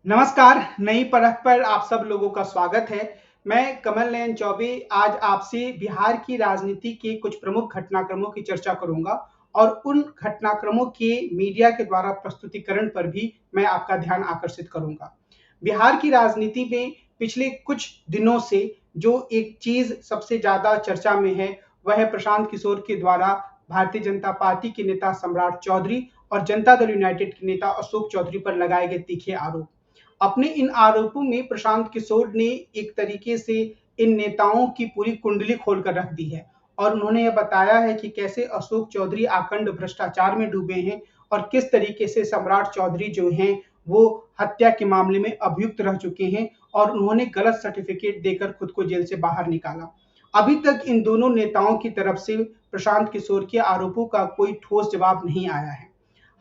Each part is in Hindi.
नमस्कार, नई परख पर आप सब लोगों का स्वागत है। मैं कमल नयन चौबे आज आपसे बिहार की राजनीति के कुछ प्रमुख घटनाक्रमों की चर्चा करूंगा और उन घटनाक्रमों के मीडिया के द्वारा प्रस्तुतिकरण पर भी मैं आपका ध्यान आकर्षित करूंगा। बिहार की राजनीति में पिछले कुछ दिनों से जो एक चीज सबसे ज्यादा चर्चा में है, वह है प्रशांत किशोर के द्वारा भारतीय जनता पार्टी के नेता सम्राट चौधरी और जनता दल यूनाइटेड के नेता अशोक चौधरी पर लगाए गए तीखे आरोप। अपने इन आरोपों में प्रशांत किशोर ने एक तरीके से इन नेताओं की पूरी कुंडली खोलकर रख दी है और उन्होंने यह बताया है कि कैसे अशोक चौधरी आखंड भ्रष्टाचार में डूबे हैं और किस तरीके से सम्राट चौधरी जो हैं वो हत्या के मामले में अभियुक्त रह चुके हैं और उन्होंने गलत सर्टिफिकेट देकर खुद को जेल से बाहर निकाला। अभी तक इन दोनों नेताओं की तरफ से प्रशांत किशोर के आरोपों का कोई ठोस जवाब नहीं आया है।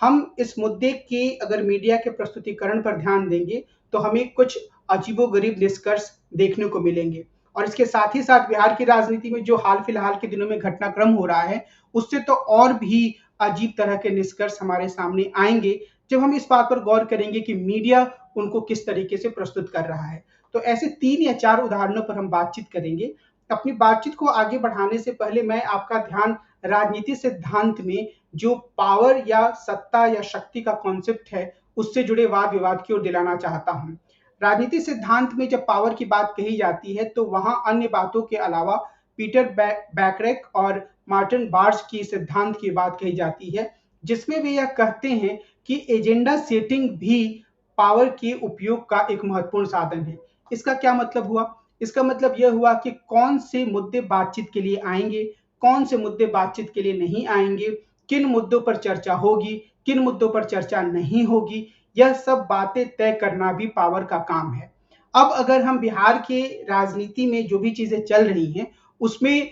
हम इस मुद्दे के अगर मीडिया के प्रस्तुतिकरण पर ध्यान देंगे तो हमें कुछ अजीबोगरीब निष्कर्ष देखने को मिलेंगे और इसके साथ ही साथ बिहार की राजनीति में जो हाल फिलहाल के दिनों में घटनाक्रम हो रहा है उससे तो और भी अजीब तरह के निष्कर्ष हमारे सामने आएंगे जब हम इस बात पर गौर करेंगे कि मीडिया उनको किस तरीके से प्रस्तुत कर रहा है। तो ऐसे 3 या 4 उदाहरणों पर हम बातचीत करेंगे। अपनी बातचीत को आगे बढ़ाने से पहले मैं आपका ध्यान राजनीति सिद्धांत में जो पावर या सत्ता या शक्ति का कॉन्सेप्ट है उससे जुड़े वाद विवाद की ओर दिलाना चाहता हूं। राजनीति सिद्धांत में जब पावर की बात कही जाती है तो वहां अन्य बातों के अलावा पीटर बैकरैक और मार्टिन बार्च की सिद्धांत की बात कही जाती है, जिसमें वे यह कहते हैं कि एजेंडा सेटिंग भी पावर के उपयोग का एक महत्वपूर्ण साधन है। इसका क्या मतलब हुआ? इसका मतलब यह हुआ कि कौन से मुद्दे बातचीत के लिए आएंगे, कौन से मुद्दे बातचीत के लिए नहीं आएंगे, किन मुद्दों पर चर्चा होगी, किन मुद्दों पर चर्चा नहीं होगी, यह सब बातें तय करना भी पावर का काम है। अब अगर हम बिहार के राजनीति में जो भी चीजें चल रही हैं उसमें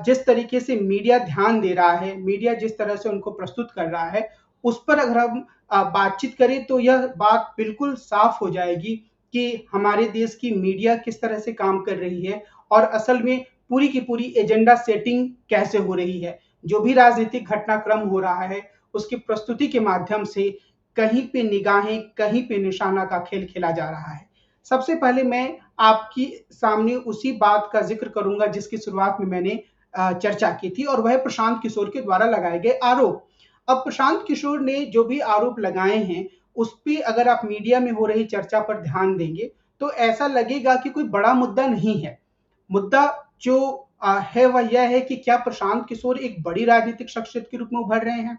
जिस तरीके से मीडिया ध्यान दे रहा है, मीडिया जिस तरह से उनको प्रस्तुत कर रहा है, उस पर अगर हम बातचीत करें तो यह बात बिल्कुल साफ हो जाएगी कि हमारे देश की मीडिया किस तरह से काम कर रही है और असल में पूरी की पूरी एजेंडा सेटिंग कैसे हो रही है। जो भी राजनीतिक घटनाक्रम हो रहा है उसकी प्रस्तुति के माध्यम से कहीं पे निगाहें, कहीं पे निशाना का खेल खेला जा रहा है। सबसे पहले मैं आपकी सामने उसी बात का जिक्र करूंगा जिसकी शुरुआत में मैंने चर्चा की थी और वह प्रशांत किशोर के द्वारा लगाए गए आरोप। अब प्रशांत किशोर ने जो भी आरोप लगाए हैं उस पर अगर आप मीडिया में हो रही चर्चा पर ध्यान देंगे तो ऐसा लगेगा कि कोई बड़ा मुद्दा नहीं है। मुद्दा जो है वह यह है कि क्या प्रशांत किशोर एक बड़ी राजनीतिक शख्सियत के रूप में उभर रहे हैं,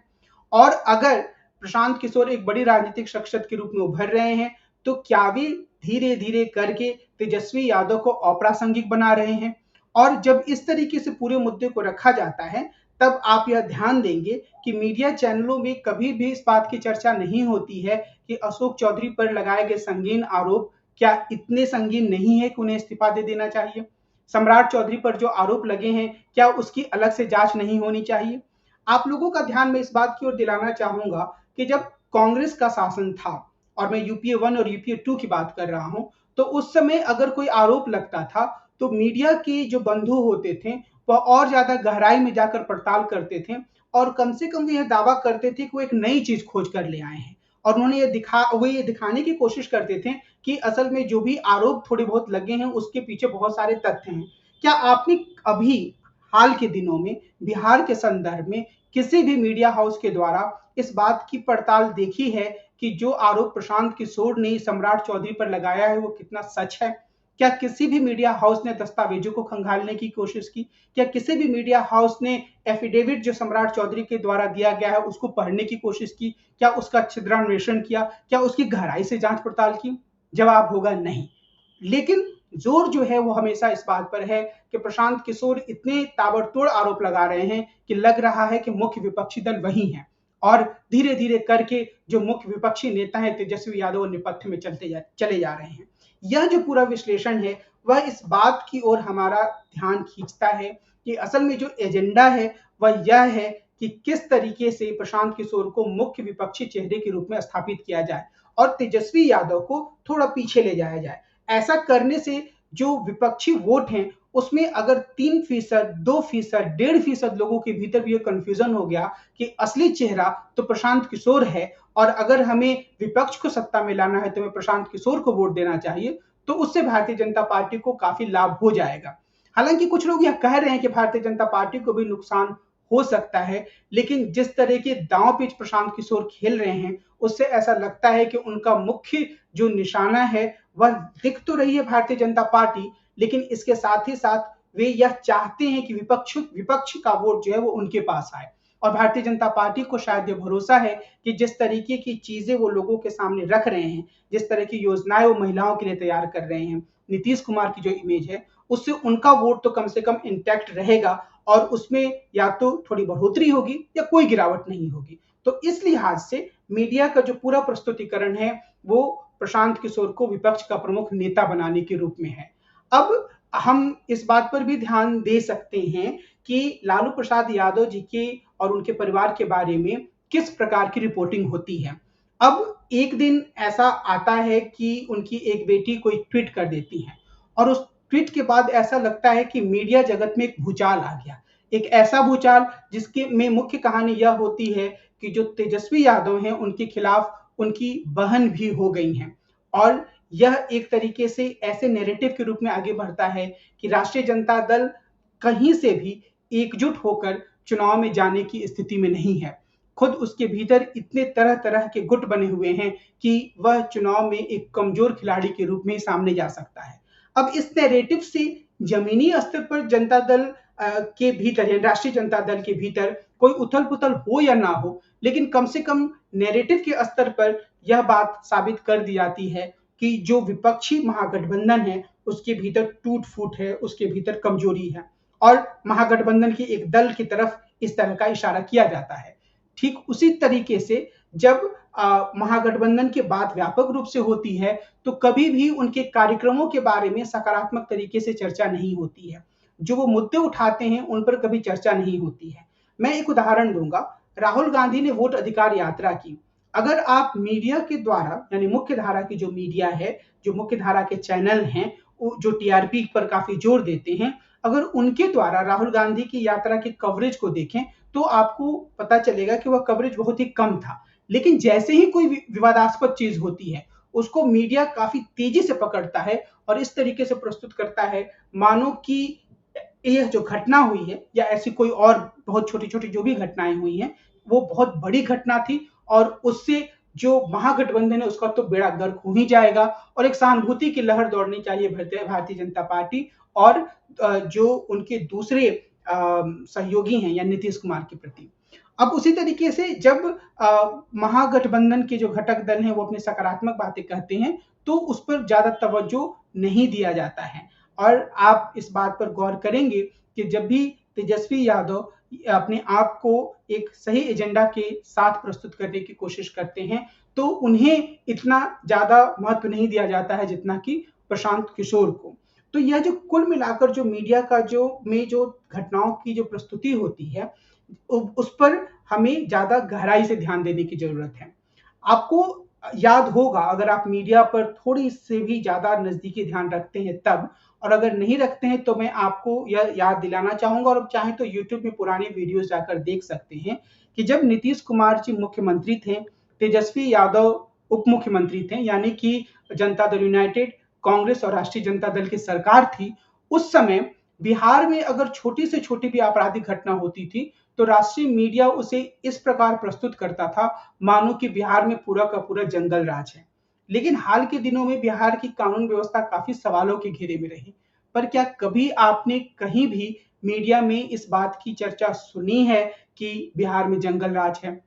और अगर प्रशांत किशोर एक बड़ी राजनीतिक शख्सियत के रूप में उभर रहे हैं तो क्या वे धीरे धीरे करके तेजस्वी यादव को अप्रासंगिक बना रहे हैं। और जब इस तरीके से पूरे मुद्दे को रखा जाता है तब आप यह ध्यान देंगे कि मीडिया चैनलों में कभी भी इस बात की चर्चा नहीं होती है कि अशोक चौधरी पर लगाए गए संगीन आरोप क्या इतने संगीन नहीं है कि उन्हें इस्तीफा दे देना चाहिए। सम्राट चौधरी पर जो आरोप लगे हैं क्या उसकी अलग से जांच नहीं होनी चाहिए। आप लोगों का ध्यान मैं इस बात की ओर दिलाना चाहूंगा कि जब कांग्रेस का शासन था और मैं यूपीए 1 और यूपीए 2 की बात कर रहा हूं तो उस समय अगर कोई आरोप लगता था तो मीडिया के जो बंधु होते थे वह और ज्यादा गहराई में जाकर पड़ताल करते थे और कम से कम यह दावा करते थे कि वो एक नई चीज खोज कर ले आए हैं और उन्होंने ये दिखाने की कोशिश करते थे कि असल में जो भी आरोप थोड़े बहुत लगे हैं उसके पीछे बहुत सारे तथ्य हैं। क्या आपने अभी हाल के दिनों में बिहार के संदर्भ में किसी भी मीडिया हाउस के द्वारा इस बात की पड़ताल देखी है कि जो आरोप प्रशांत किशोर ने सम्राट चौधरी पर लगाया है वो कितना सच है? क्या किसी भी मीडिया हाउस ने दस्तावेजों को खंगालने की कोशिश की? क्या किसी भी मीडिया हाउस ने एफिडेविट जो सम्राट चौधरी के द्वारा दिया गया है उसको पढ़ने की कोशिश की? क्या उसका छिद्रान्वेषण किया? क्या उसकी गहराई से जांच पड़ताल की? जवाब होगा नहीं। लेकिन जोर जो है वो हमेशा इस बात पर है कि प्रशांत किशोर इतने ताबड़तोड़ आरोप लगा रहे हैं कि लग रहा है कि मुख्य विपक्षी दल वही है और धीरे धीरे करके जो मुख्य विपक्षी नेता है तेजस्वी यादव नेपथ्य में चले जा रहे हैं। यह जो पूरा विश्लेषण है वह इस बात की ओर हमारा ध्यान खींचता है कि असल में जो एजेंडा है वह यह है कि किस तरीके से प्रशांत किशोर को मुख्य विपक्षी चेहरे के रूप में स्थापित किया जाए और तेजस्वी यादव को थोड़ा पीछे ले जाया जाए। ऐसा करने से जो विपक्षी वोट हैं उसमें अगर 3%, 2%, 1.5% लोगों के भीतर भी ये कंफ्यूजन हो गया कि असली चेहरा तो प्रशांत किशोर है और अगर हमें विपक्ष को सत्ता में लाना है तो हमें प्रशांत किशोर को वोट देना चाहिए, तो उससे भारतीय जनता पार्टी को काफी लाभ हो जाएगा। हालांकि कुछ लोग यह कह रहे हैं कि भारतीय जनता पार्टी को भी नुकसान हो सकता है, लेकिन जिस तरह के दांव पेच प्रशांत किशोर खेल रहे हैं उससे ऐसा लगता है कि उनका मुख्य जो निशाना है वह दिख तो रही है भारतीय जनता पार्टी, लेकिन इसके साथ ही साथ वे यह चाहते हैं कि विपक्ष का वोट जो है वो उनके पास आए। और भारतीय जनता पार्टी को शायद ये भरोसा है कि जिस तरीके की चीजें वो लोगों के सामने रख रहे हैं, जिस तरह की योजनाएं वो महिलाओं के लिए तैयार कर रहे हैं, नीतीश कुमार की जो इमेज है, उससे उनका वोट तो कम से कम इंटैक्ट रहेगा और उसमें या तो थोड़ी बढ़ोतरी होगी या कोई गिरावट नहीं होगी। तो इस लिहाज से मीडिया का जो पूरा प्रस्तुतिकरण है वो प्रशांत किशोर को विपक्ष का प्रमुख नेता बनाने के रूप में है। अब हम इस बात पर भी ध्यान दे सकते हैं कि लालू प्रसाद यादव जी के और उनके परिवार के बारे में किस प्रकार की रिपोर्टिंग होती है। अब एक दिन ऐसा आता है कि उनकी एक बेटी कोई ट्वीट कर देती है और उस ट्वीट के बाद ऐसा लगता है कि मीडिया जगत में एक भूचाल आ गया, एक ऐसा भूचाल जिसके में मुख्य कहानी यह होती है कि जो तेजस्वी यादव हैं उनके खिलाफ उनकी बहन भी हो गई हैं और यह एक तरीके से ऐसे नैरेटिव के रूप में आगे बढ़ता है कि राष्ट्रीय जनता दल कहीं से भी एकजुट होकर चुनाव में जाने की स्थिति में नहीं है। खुद उसके भीतर इतने तरह तरह के गुट बने हुए हैं कि वह चुनाव में एक कमजोर खिलाड़ी के रूप में सामने जा सकता है। अब इस नैरेटिव से जमीनी स्तर पर जनता दल के भीतर या राष्ट्रीय जनता दल के भीतर कोई उथल पुथल हो या ना हो, लेकिन कम से कम नैरेटिव के स्तर पर यह बात साबित कर दी जाती है कि जो विपक्षी महागठबंधन है उसके भीतर टूट फूट है, उसके भीतर कमजोरी है और महागठबंधन के एक दल की तरफ इस तरह का इशारा किया जाता है। ठीक उसी तरीके से जब महागठबंधन की बात व्यापक रूप से होती है तो कभी भी उनके कार्यक्रमों के बारे में सकारात्मक तरीके से चर्चा नहीं होती है, जो वो मुद्दे उठाते हैं उन पर कभी चर्चा नहीं होती है। मैं एक उदाहरण दूंगा, राहुल गांधी ने वोट अधिकार यात्रा की। अगर आप मीडिया के द्वारा यानी मुख्य धारा की जो मीडिया है, जो मुख्य धारा के चैनल हैं, जो टीआरपी पर काफी जोर देते हैं, अगर उनके द्वारा राहुल गांधी की यात्रा की कवरेज को देखें तो आपको पता चलेगा कि वह कवरेज बहुत ही कम था। लेकिन जैसे ही कोई विवादास्पद चीज होती है उसको मीडिया काफी तेजी से पकड़ता है और इस तरीके से प्रस्तुत करता है मानो कि यह जो घटना हुई है या ऐसी कोई और बहुत छोटी छोटी जो भी घटनाएं हुई हैं वो बहुत बड़ी घटना थी और उससे जो महागठबंधन है उसका तो बेड़ा गर्क हो ही जाएगा और एक सहानुभूति की लहर दौड़नी चाहिए भारतीय जनता पार्टी और जो उनके दूसरे सहयोगी हैं या नीतीश कुमार के प्रति। अब उसी तरीके से जब महागठबंधन के जो घटक दल हैं वो अपनी सकारात्मक बातें कहते हैं तो उस पर ज्यादा तवज्जो नहीं दिया जाता है और आप इस बात पर गौर करेंगे कि जब भी तेजस्वी यादव अपने आप को एक सही एजेंडा के साथ प्रस्तुत करने की कोशिश करते हैं तो उन्हें इतना ज्यादा महत्व नहीं दिया जाता है जितना कि प्रशांत किशोर को। तो यह जो कुल मिलाकर जो मीडिया का जो घटनाओं की जो प्रस्तुति होती है उस पर हमें ज्यादा गहराई से ध्यान देने की जरूरत है। आपको याद होगा अगर आप मीडिया पर थोड़ी से भी ज्यादा नजदीकी ध्यान रखते हैं तब, और अगर नहीं रखते हैं तो मैं आपको यह याद दिलाना चाहूंगा और चाहे तो यूट्यूब में पुरानी वीडियोस जाकर देख सकते हैं कि जब नीतीश कुमार जी मुख्यमंत्री थे, तेजस्वी यादव उप मुख्यमंत्री थे, यानी कि जनता दल यूनाइटेड, कांग्रेस और राष्ट्रीय जनता दल की सरकार थी, उस समय बिहार में अगर छोटी से छोटी भी आपराधिक घटना होती थी तो राष्ट्रीय मीडिया उसे इस प्रकार प्रस्तुत करता था मानो कि बिहार में पूरा का पूरा जंगल राज है। लेकिन हाल के दिनों में बिहार की कानून व्यवस्था काफी सवालों के घेरे में रही, पर क्या कभी आपने कहीं भी मीडिया में इस बात की चर्चा सुनी है कि बिहार में जंगल राज है?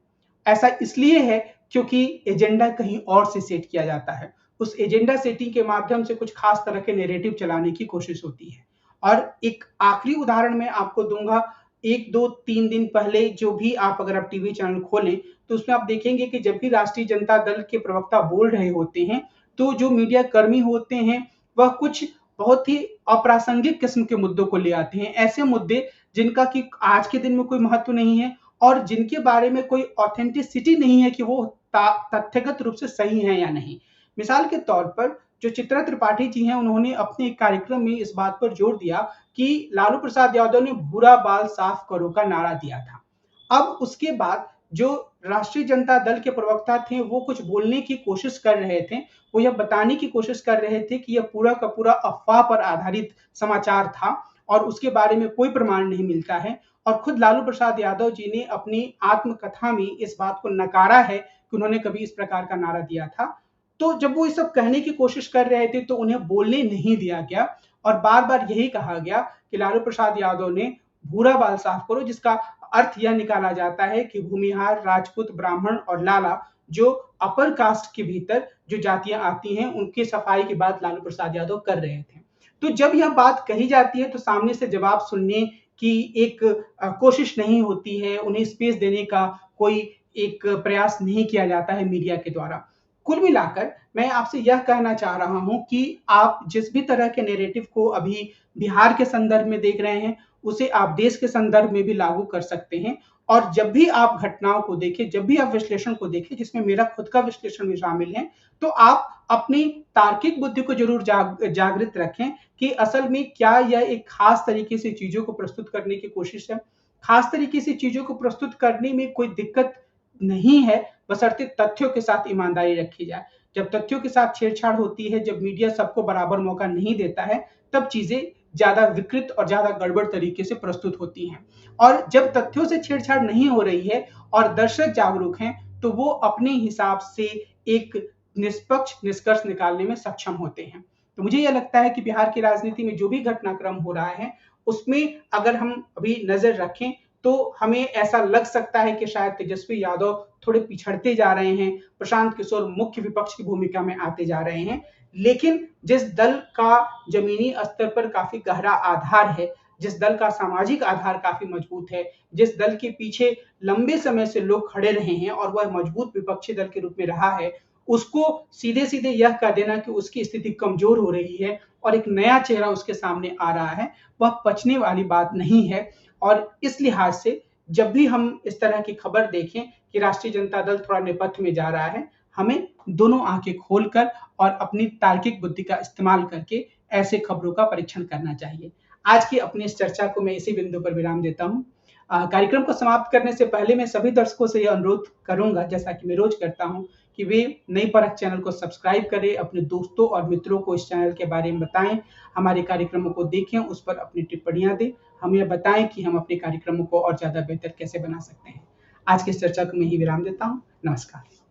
ऐसा इसलिए है क्योंकि एजेंडा कहीं और से सेट किया जाता है, उस एजेंडा सेटिंग के माध्यम से कुछ खास तरह के नैरेटिव चलाने की कोशिश होती है। और एक आखिरी उदाहरण मैं आपको दूंगा, 1, 2, 3 दिन पहले जो भी आप अगर आप टीवी चैनल खोलें तो उसमें आप देखेंगे कि जब भी राष्ट्रीय जनता दल के प्रवक्ता बोल रहे होते हैं तो जो मीडिया कर्मी होते हैं वह कुछ बहुत ही अप्रासंगिक किस्म के मुद्दों को ले आते हैं, ऐसे मुद्दे जिनका कि आज के दिन में कोई महत्व नहीं है और जिनके बारे में कोई ऑथेंटिसिटी नहीं है कि वो तथ्यगत रूप से सही है या नहीं। मिसाल के तौर पर जो चित्रा त्रिपाठी जी हैं, उन्होंने अपने एक कार्यक्रम में इस बात पर जोर दिया कि लालू प्रसाद यादव ने भूरा बाल साफ करो का नारा दिया था। अब उसके बाद जो राष्ट्रीय जनता दल के प्रवक्ता थे, वो कुछ बोलने की कोशिश कर रहे थे। वो यह बताने की कोशिश कर रहे थे कि यह पूरा का पूरा अफवाह पर आधारित समाचार था और उसके बारे में कोई प्रमाण नहीं मिलता है। और खुद लालू प्रसाद यादव जी ने अपनी आत्मकथा में इस बात को नकारा है कि उन्होंने कभी इस प्रकार का नारा दिया था। तो जब वो ये सब कहने की कोशिश कर रहे थे तो उन्हें बोलने नहीं दिया गया और बार-बार यही कहा गया कि लालू प्रसाद यादव ने भूरा बाल साफ करो, जिसका अर्थ यह निकाला जाता है कि भूमिहार, राजपूत, ब्राह्मण और लाला जो अपर कास्ट के भीतर जो जातियां आती हैं, उनकी सफाई की बात लालू प्रसाद यादव कर रहे थे। तो जब यह बात कही जाती है तो सामने से जवाब सुनने की एक कोशिश नहीं होती है, उन्हें स्पेस देने का कोई एक प्रयास नहीं किया जाता है मीडिया के द्वारा। कुल मिलाकर मैं आपसे यह कहना चाह रहा हूं कि आप जिस भी तरह के नैरेटिव को अभी बिहार के संदर्भ में देख रहे हैं, उसे आप देश के संदर्भ में भी लागू कर सकते हैं। और जब भी आप घटनाओं को देखें, जब भी आप विश्लेषण को देखें, जिसमें मेरा खुद का विश्लेषण भी शामिल है, तो आप अपनी तार्किक बुद्धि को जरूर जागृत रखें कि असल में क्या यह एक खास तरीके से चीजों को प्रस्तुत करने की कोशिश है। खास तरीके से चीजों को प्रस्तुत करने में कोई दिक्कत नहीं है, बशर्ते तथ्यों के साथ ईमानदारी रखी जाए। जब तथ्यों के साथ छेड़छाड़ होती है, जब मीडिया सबको बराबर मौका नहीं देता है, तब चीजें ज्यादा विकृत और ज्यादा गड़बड़ तरीके से प्रस्तुत होती हैं। और जब तथ्यों से छेड़छाड़ नहीं हो रही है और दर्शक जागरूक हैं, तो वो अपने हिसाब से एक निष्पक्ष निष्कर्ष निकालने में सक्षम होते हैं। तो मुझे यह लगता है कि बिहार की राजनीति में जो भी घटनाक्रम हो रहा है, उसमें अगर हम अभी नजर रखें तो हमें ऐसा लग सकता है कि शायद तेजस्वी यादव थोड़े पिछड़ते जा रहे हैं, प्रशांत किशोर मुख्य विपक्ष की भूमिका में आते जा रहे हैं। लेकिन जिस दल का जमीनी स्तर पर काफी गहरा आधार है, जिस दल का सामाजिक आधार काफी मजबूत है, जिस दल के पीछे लंबे समय से लोग खड़े रहे हैं और वह मजबूत विपक्षी दल के रूप में रहा है, उसको सीधे सीधे यह कह देना कि उसकी स्थिति कमजोर हो रही है और एक नया चेहरा उसके सामने आ रहा है, वह पचने वाली बात नहीं है। और इस लिहाज से जब भी हम इस तरह की खबर देखें कि राष्ट्रीय जनता दल थोड़ा नेपथ्य में जा रहा है, हमें दोनों आंखें खोलकर और अपनी तार्किक बुद्धि का इस्तेमाल करके ऐसे खबरों का परीक्षण करना चाहिए। आज की अपनी इस चर्चा को मैं इसी बिंदु पर विराम देता हूं। कार्यक्रम को समाप्त करने से पहले मैं सभी दर्शकों से यह अनुरोध करूंगा, जैसा कि मैं रोज करता हूं, कि वे नई परख चैनल को सब्सक्राइब करें, अपने दोस्तों और मित्रों को इस चैनल के बारे में बताएं, हमारे कार्यक्रमों को देखें, उस पर अपनी टिप्पणियां दें, हमें बताएं कि हम अपने कार्यक्रमों को और ज्यादा बेहतर कैसे बना सकते हैं। आज की इस चर्चा को मैं ही विराम देता हूं। नमस्कार।